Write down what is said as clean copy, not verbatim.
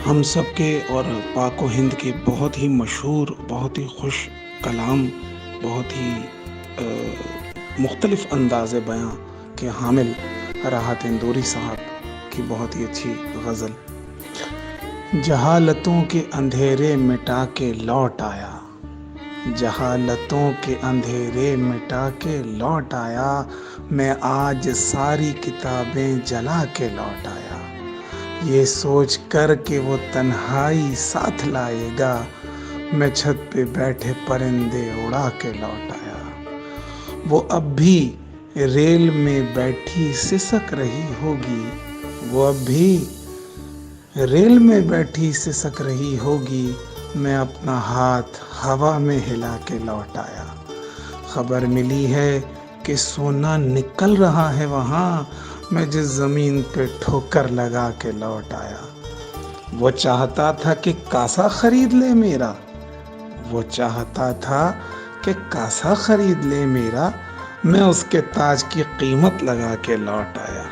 ہم سب کے اور پاک و ہند کے بہت ہی مشہور، بہت ہی خوش کلام، بہت ہی مختلف انداز بیاں کے حامل راحت اندوری صاحب کی بہت ہی اچھی غزل۔ جہالتوں کے اندھیرے مٹا کے لوٹ آیا، جہالتوں کے اندھیرے مٹا کے لوٹ آیا، میں آج ساری کتابیں جلا کے لوٹ آیا، یہ سوچ کر کہ وہ تنہائی ساتھ لائے گا، میں چھت پہ بیٹھے پرندے اڑا کے لوٹ آیا، وہ اب بھی ریل میں بیٹھی سسک رہی ہوگی، وہ اب بھی ریل میں بیٹھی سسک رہی ہوگی، میں اپنا ہاتھ ہوا میں ہلا کے لوٹ آیا، خبر ملی ہے کہ سونا نکل رہا ہے وہاں، میں جس زمین پہ ٹھوکر لگا کے لوٹ آیا، وہ چاہتا تھا کہ کاسا خرید لے میرا، وہ چاہتا تھا کہ کاسا خرید لے میرا، میں اس کے تاج کی قیمت لگا کے لوٹ آیا۔